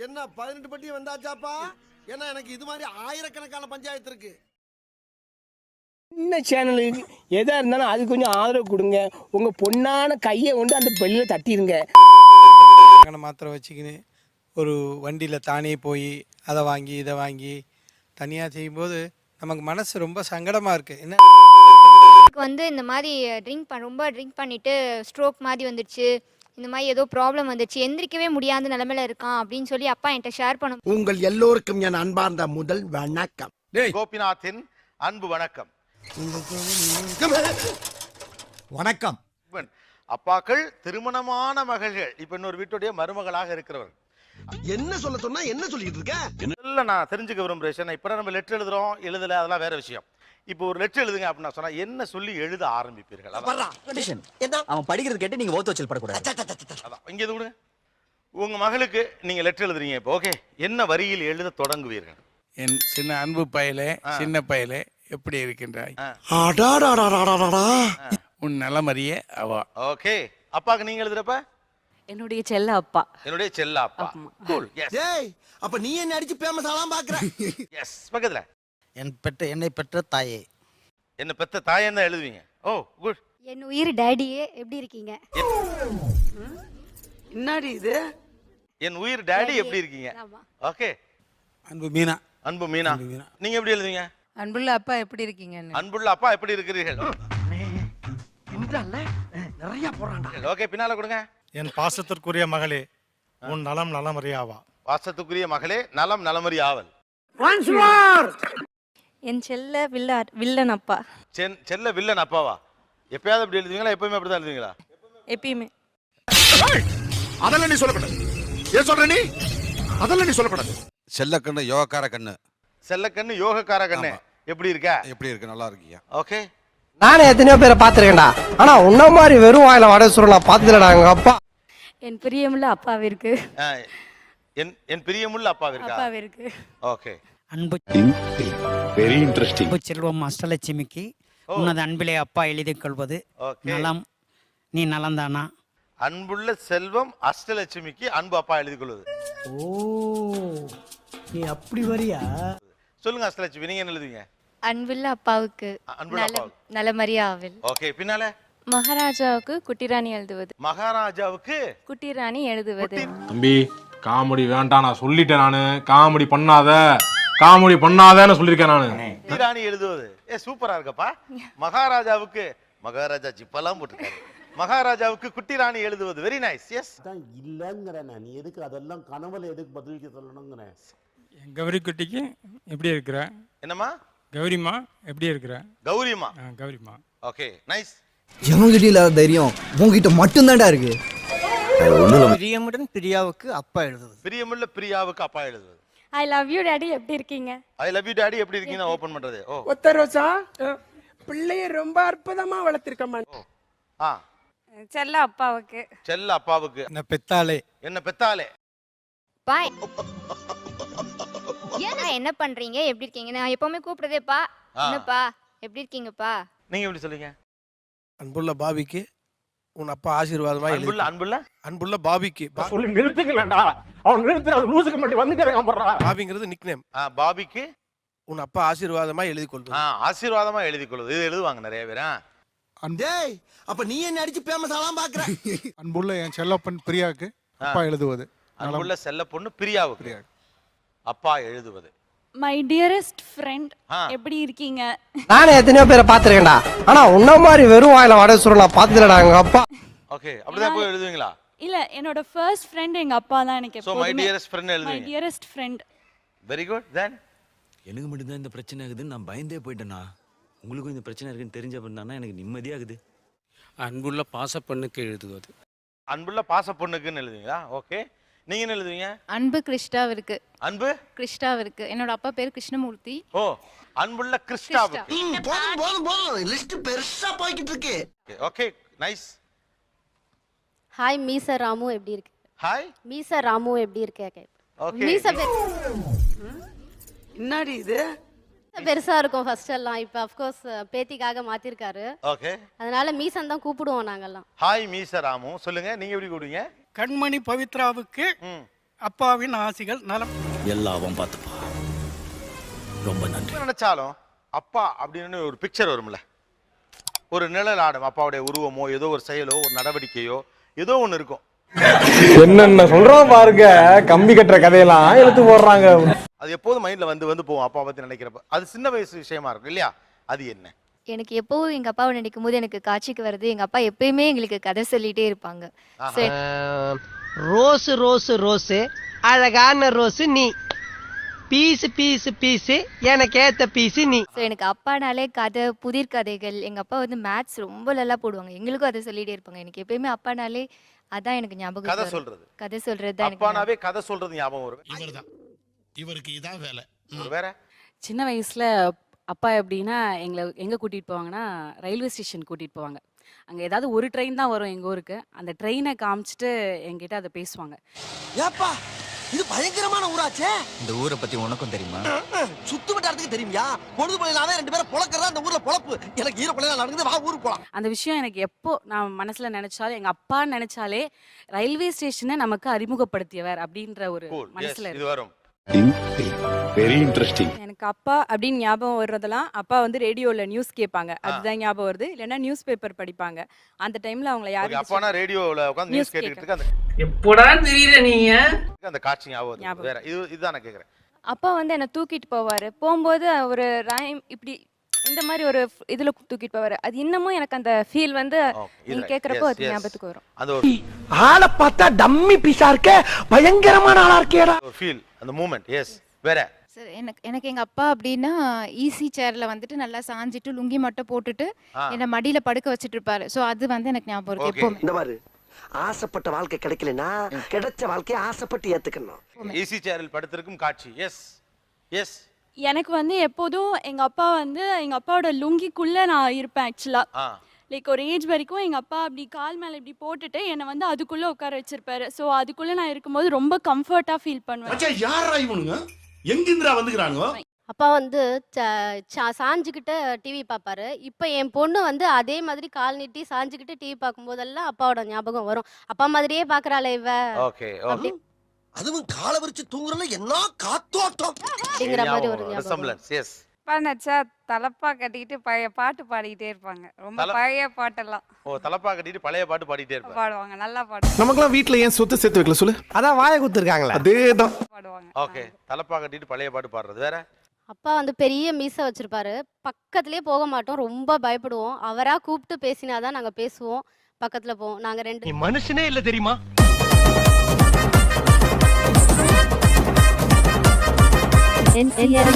என்ன 18 பட்டி வந்தாச்சாப்பா? ஏன்னா எனக்கு இது மாதிரி ஆயிரக்கணக்கான பஞ்சாயத்து இருக்கு. சின்ன சேனலுக்கு எதாக இருந்தாலும் அது கொஞ்சம் ஆதரவு கொடுங்க. உங்கள் பொண்ணான கையை கொண்டு அந்த பெல்லில் தட்டிடுங்க. மாத்திரை வச்சுக்கின்னு ஒரு வண்டியில் தானே போய் அதை வாங்கி இதை வாங்கி தனியாக செய்யும்போது நமக்கு மனசு ரொம்ப சங்கடமாக இருக்குது. என்ன வந்து இந்த மாதிரி ரொம்ப ட்ரிங்க் பண்ணிவிட்டு ஸ்ட்ரோக் மாதிரி வந்துடுச்சு, இந்த மாதிரி ஏதோ ப்ராப்ளம் வந்துச்சு, எந்திரிக்கவே முடியாத நிலமையில இருக்கான் அப்படின்னு சொல்லி அப்பா என்கிட்ட ஷேர் பண்ணும். உங்கள் எல்லோருக்கும் என் அன்பார்ந்த முதல் வணக்கம். கோபிநாத்தின் அன்பு வணக்கம். வணக்கம். அப்பாக்கள் திருமணமான மகள்கள் இப்ப இன்னொரு வீட்டுடைய மருமகளாக இருக்கிறவர். என்ன சொல்ல சொன்னா என்ன சொல்லிட்டு இருக்க? இல்ல நான் தெரிஞ்சுக்க விரும்புறேன். இப்ப நம்ம லெட்டர் எழுதுறோம், எழுதல அதெல்லாம் வேற விஷயம். இப்போ ஒரு லெட்டர் எழுதுங்க அப்படின்னா சொன்னா என்ன சொல்லி எழுத ஆரம்பிப்பீர்கள்? அவன் படிக்கிறது கேட்டு நீங்க ஓத்து வச்சல் படக்கூடாது. அதான் இங்க இது விடுங்க. உங்க மகளுக்கு நீங்க லெட்டர் எழுதுறீங்க இப்போ, ஓகே, என்ன வரியில் எழுத தொடங்குவீர்கள்? என் சின்ன அன்பு பயலே, சின்ன பயலே, எப்படி இருக்கின்றாய்? உன் நலமறிய அவா. ஓகே, அப்பாக்கு நீங்க எழுதுறப்ப என்னுடைய செல்ல அப்பா. என்னுடைய செல்ல அப்பா. கூல். எஸ். டேய், அப்ப நீ என்ன அடிச்சு ஃபேமஸ் ஆலாம் பாக்குற? எஸ். பக்கத்துல என்னை பெற்ற தாயே. என்ன பெத்த தாயன்னு தான் எழுதுவீங்க. ஓ குட். என் உயிர் டேடியே எப்படி இருக்கீங்க? என்னடி இது? என் உயிர் டாடி எப்படி இருக்கீங்க? ஓகே. அன்பு மீனா. அன்பு மீனா. நீங்க எப்படி எழுதுவீங்க? அன்புள்ள அப்பா எப்படி இருக்கீங்க? அன்புள்ள அப்பா எப்படி இருக்கிறீர்கள்? நிறைய போறான்டா. ஓகே, பின்னால கொடுங்க. என் பாசத்திற்குரிய மகளே, உன் நலம் நலமறியாவா. பாசத்துக்குரிய மகளே, நலம் நலமறி ஆவல். என் செல்ல வில்லன் அப்பா. செல்ல வில்லன் அப்பாவா? எப்பயாவது அப்படி எழுதுவீங்களா? எப்பவுமே அப்படிதான் எழுதுவீங்களா? எப்பயுமே. அதெல்லாம் நீ சொல்லக்கூடாது. ஏன் சொல்ற நீ? அதெல்லாம் நீ சொல்லக்கூடாது. செல்ல கண்ணு யோகக்கார கண்ணு. செல்ல கண்ணு யோகக்கார கண்ணு. எப்படி இருக்க? எப்படி இருக்கு? நல்லா இருக்கீங்க. ஓகே. நானே எத்தனையோ பேரை பார்த்துருக்கேன்டா, ஆனா உன்ன மாதிரி வெறும் வாயில வடை சுருள் நான் பார்த்ததுலடா. எங்க அப்பா என் பிரியமுள்ள அப்பாவிற்கு. என் பிரியமுள்ள அப்பாவிற்கு. ஓகே. அன்பு வெரி இன்ட்ரெஸ்டிங். செல்வம் அஷ்டலட்சுமிக்கு உனது அன்பிலே அப்பா எழுதிக் கொள்வது நலம். நீ நலந்தானா? அன்புள்ள செல்வம் அஷ்டலட்சுமிக்கு அன்பு அப்பா எழுதிக் கொள்வது. ஓ, நீ அப்படி வரியா? சொல்லுங்க அஷ்டலட்சுமி, நீங்க என்ன எழுதுவீங்க? அன்புள்ள அப்பாவுக்கு நலமறியாவில். ஓகே, பின்னால மகாராஜாவுக்கு குட்டிராணி எழுதுவது. மகாராஜாவுக்கு குட்டிராணி எழுதுவது. தம்பி, காமெடி வேண்டாம், நான் சொல்லிட்டேன். நானு காமெடி பண்ணாதன்னு சொல்லியிருக்கேன் நானு. குட்டிராணி எழுதுவது. சூப்பரா இருக்கப்பா. மகாராஜாவுக்கு மகாராஜா ஜிப்பெல்லாம் போட்டுருக்காரு. மகாராஜாவுக்கு குட்டிராணி எழுதுவது. Very nice. எஸ். இல்லங்கறேன். நீ எதுக்கு அதெல்லாம் கனவுல எதுக்கு பதிலுக்கு சொல்லணும்ங்கறேன். கௌரி குட்டிக்கு எப்படி இருக்கிற? என்னம்மா? கௌரிமா எப்படி இருக்கிற? கௌரிமா. கௌரிமா. Okay, nice. எவங்கிட்ட இல்லாத தைரியம் உங்ககிட்ட மட்டும்தான்டா இருக்கு. பிரியமுடன் பிரியாவுக்கு அப்பா எழுதுவது. பிரியமுள்ள பிரியாவுக்கு அப்பா எழுதுவது. ஐ லவ் யூ டாடி எப்படி இருக்கீங்க? ஐ லவ் யூ டாடி எப்படி இருக்கீங்க? ஓபன் பண்றது. ஓ ஒத்த ரோசா பிள்ளைய ரொம்ப அற்புதமா வளர்த்திருக்கமா. ஆ, செல்ல அப்பாவுக்கு. செல்ல அப்பாவுக்கு. என்ன பெத்தாலே. என்ன பெத்தாலே. பாய். என்ன பண்றீங்க? எப்படி இருக்கீங்க? நான் எப்பவுமே கூப்பிடுறதேப்பா. என்னப்பா எப்படி இருக்கீங்கப்பா? நீங்க எப்படி சொல்லுங்க? அன்புள்ள பாபிக்கு உன் அப்பா ஆசீர்வாதமா அன்புள்ள அன்புள்ள அன்புள்ள பாபிக்கு. சொல்லி நிறுத்துங்களேன்டா. அவன் நிறுத்துற லூசுக்கு மட்டும் வந்துட்டேன் போறா. பாபிங்கிறது நிக்நேம். பாபிக்கு உன் அப்பா ஆசீர்வாதமா எழுதி கொள்வது. ஆசீர்வாதமா எழுதி கொள்வது. இது எழுதுவாங்க நிறைய பேர். டேய், அப்ப நீ என்ன அடிச்சு ஃபேமஸ் ஆலாம் பாக்குற? அன்புள்ள என் செல்லப்பன் பிரியாவுக்கு அப்பா எழுதுவது. அன்புள்ள செல்ல பொண்ணு பிரியாவுக்கு அப்பா எழுதுவது. மை டியரஸ்ட் ஃப்ரெண்ட் எப்படி இருக்கீங்க? நானே எத்தனையோ பேரை பார்த்துருக்கேன்டா, ஆனா உன்ன மாதிரி வெறும் வாயில வடை சுருள் நான் பார்த்ததுலடா. எங்க அப்பா. ஓகே, அப்படிதான் போய் எழுதுவீங்களா? இல்ல, என்னோட ஃபர்ஸ்ட் ஃப்ரெண்ட் எங்க அப்பா தான். எனக்கு சோ மை டியரஸ்ட் ஃப்ரெண்ட் எழுதுவீங்க. My dearest friend. Very good. Then எனக்கு மட்டும் தான் இந்த பிரச்சனை ஆகுதுன்னு நான் பயந்தே போயிட்டேனா. உங்களுக்கும் இந்த பிரச்சனை இருக்குன்னு தெரிஞ்ச பண்ணா எனக்கு நிம்மதியாகுது. அன்புள்ள பாச பொண்ணுக்கு எழுதுவது. அன்புள்ள பாச பொண்ணுக்குன்னு எழுதுவீங்களா? ஓகே, நீங்க என்ன எழுதுவீங்க? அன்பு கிருஷ்டாவிற்கு. அன்பு கிருஷ்டாவிற்கு. என்னோட அப்பா பேர் கிருஷ்ணமூர்த்தி. ஓ, அன்புள்ள கிருஷ்டாவுக்கு. போதும் லிஸ்ட் பெருசா போயிட்டு இருக்கு. Okay, nice. ஹாய் மீசா ராமு எப்படி இருக்கு? ஹாய் மீசா ராமு எப்படி இருக்கு? ஓகே. மீசா என்னடி இது? பெருசா இருக்கும் ஃபர்ஸ்ட் எல்லாம். இப்போ ஆஃப் கோர்ஸ் பேத்திக்காக மாத்திருக்காரு. ஓகே, அதனால மீசன் தான் கூப்பிடுவோம் நாங்கெல்லாம். ஹாய் மீசா ராமு. சொல்லுங்க, நீங்க எப்படி கூப்பிடுவீங்க? கண்மணி பவித்ராவுக்கு அப்பாவின் ஆசிகள் நலம். எல்லாம் பார்த்துப்பா. ரொம்ப நன்றி. என்ன நினைச்சாலும் அப்பா அப்படின்னு ஒரு பிக்சர் வரும்ல, ஒரு நிழல் ஆடும். அப்பாவுடைய உருவமோ ஏதோ ஒரு செயலோ ஒரு நடவடிக்கையோ ஏதோ ஒன்று இருக்கும். என்னென்ன சொல்றோம் பாருங்க, கம்பி கட்டுற கதையெல்லாம் எடுத்து போடுறாங்க. அது எப்போதும் மைண்ட்ல வந்து போகும் அப்பா பத்தி நினைக்கிறப்ப. அது சின்ன வயசு விஷயமா இருக்கும் இல்லையா? அது என்ன? எனக்கு எப்போவும் எங்கள் அப்பாவை நினைக்கும் போது எனக்கு காட்சிக்கு வருது, எங்கள் அப்பா எப்பயுமே எங்களுக்கு கதை சொல்லிகிட்டே இருப்பாங்க. ஸோ ரோஸு ரோஸு ரோஸு அழகான ரோஸு நீ, பீஸு பீஸு பீஸு எனக்கு ஏத்த பீஸு நீ. ஸோ எனக்கு அப்பானாலே கதை, புதிர் கதைகள். எங்கள் அப்பா வந்து மேத்ஸ் ரொம்ப நல்லா போடுவாங்க, எங்களுக்கும் அதை சொல்லிகிட்டே இருப்பாங்க. எனக்கு எப்பயுமே அப்பானாலே அதான் எனக்கு ஞாபகம். கதை சொல்றது, கதை சொல்றது தான் அப்பானாவே கதை சொல்றது ஞாபகம் வரும். இவர்தான், இவருக்கு இதான் வேலை. வேற சின்ன வயசுல அப்பா எப்படின்னா எங்கே கூட்டிகிட்டு போவாங்கன்னா ரயில்வே ஸ்டேஷன் கூட்டிகிட்டு போவாங்க. அங்கே ஏதாவது ஒரு ட்ரெயின் தான் வரும் எங்கள் ஊருக்கு. அந்த ட்ரெயினை காமிச்சிட்டு என்கிட்ட அதை பேசுவாங்க. ஏப்பா இது பயங்கரமான ஊராச்சே. இந்த ஊரை பத்தி உனக்கும் தெரியுமா? சுத்து வட்டாரத்துக்கு தெரியுமா? பொழுது போயிலாவே 2 பேரும் பொளக்கறதா அந்த ஊர்ல பொளப்பு. எனக்கு ஈர பிள்ளைங்க நடக்குது, வா ஊருக்கு போலாம். அந்த விஷயம் எனக்கு எப்போ நான் மனசில் நினச்சாலும், எங்கள் அப்பா நினச்சாலே ரயில்வே ஸ்டேஷனை நமக்கு அறிமுகப்படுத்தியவர் அப்படின்ற ஒரு மனசில் இது வரும். Very interesting. எனக்கு அப்பா அப்படின்னு ஞாபகம் வர்றதெல்லாம், அப்பா வந்து ரேடியோவில் நியூஸ் கேட்பாங்க, அதுதான் ஞாபகம் வருது. இல்லைன்னா நியூஸ் பேப்பர் படிப்பாங்க. அந்த டைமில் அவங்கள யாரும் அப்பானா ரேடியோல உட்கார்ந்து நியூஸ் கேட்டுக்கிட்டு இருக்க அந்த எப்படா தெரியல நீங்க அந்த காட்சி ஞாபகம் வருது. வேற இதுதான் நான் கேக்குறேன். அப்பா வந்து என்னை தூக்கிட்டு போவார். போகும்போது ஒரு ரைம் இப்படி இந்த மாதிரி ஒரு இதில் தூக்கிட்டு போவார். அது இன்னமும் எனக்கு அந்த ஃபீல் வந்து நீங்க கேட்குறப்போ அது ஞாபகத்துக்கு வரும். அந்த ஒரு ஆளை பார்த்தா டம்மி பீஸா இருக்க, பயங்கரமான ஆளா இருக்கேடா. ஒரு ஃபீல், அந்த மூமெண்ட். எஸ். வேற சார் எனக்கு எங்கள் அப்பா அப்படின்னா ஈஸி சேரில் வந்துட்டு நல்லா சாஞ்சிட்டு லுங்கி மட்டும் போட்டுட்டு என்னை மடியில் படுக்க வச்சுட்டு இருப்பாரு. ஸோ அது வந்து எனக்கு ஞாபகம் இருக்கு எப்போவுமே. இந்த மாதிரி ஆசைப்பட்ட வாழ்க்கை கிடைக்கலனா கிடைச்ச வாழ்க்கையை ஆசைப்பட்டு ஏத்துக்கணும். ஈஸி சேரில் படுத்திருக்கும் காட்சி. Yes yes. எனக்கு வந்து எப்போதும் எங்கள் அப்பா வந்து எங்கள் அப்பாவோட லுங்கிக்குள்ளே நான் இருப்பேன் ஆக்சுவலாக. லைக் ஒரு ஏஜ் வரைக்கும் எங்கள் அப்பா அப்படி கால் மேலே இப்படி போட்டுட்டு என்னை வந்து அதுக்குள்ளே உட்கார வச்சிருப்பாரு. ஸோ அதுக்குள்ளே நான் இருக்கும்போது ரொம்ப கம்ஃபர்ட்டாக ஃபீல் பண்ணுவேன். யாரா இவனுங்க? எங்கிந்திரா வந்துக்கிறானுங்க? அப்பா வந்து சாஞ்சுக்கிட்டு டிவி பார்ப்பாரு. இப்போ என் பொண்ணு வந்து அதே மாதிரி கால் நீட்டி சாஞ்சுக்கிட்டு டிவி பார்க்கும்போதெல்லாம் அப்பாவோட ஞாபகம் வரும். அப்பா மாதிரியே பார்க்கறாளே இவ ஓகே. அதுவும் காலை விரிச்சு தூங்குறல என்ன காத்தோட்டம் அப்படிங்கிற மாதிரி ஒரு ஞாபகம். எஸ். நச்சா தலப்பா கட்டிக்கிட்டு பழைய பாட்டு பாடிக்கிட்டே இருப்பாங்க. ரொம்ப பழைய பாட்டெல்லாம் தலப்பா கட்டிட்டு பழைய பாட்டு பாடிட்டே இருப்பாங்க. பாடுவாங்க, நல்லா பாடுவாங்க. நமக்குலாம் வீட்ல ஏன் சொத்து சேர்த்து வைக்கல சொல்லு? அதான் வாயை குத்துருக்காங்களா, அதேதான் பாடுவாங்க. ஓகே. தலப்பா கட்டிட்டு பழைய பாட்டு பாடுறது. வேற அப்பா வந்து பெரிய மீசை வச்சிருப்பாரு. பக்கத்துலேயே போக மாட்டோம், ரொம்ப பயப்படுவோம். அவரா கூப்பிட்டு பேசினாதான் நாங்கள் பேசுவோம், பக்கத்துல போவோம். நாங்க 2 மனுஷனே இல்ல தெரியுமா? NCR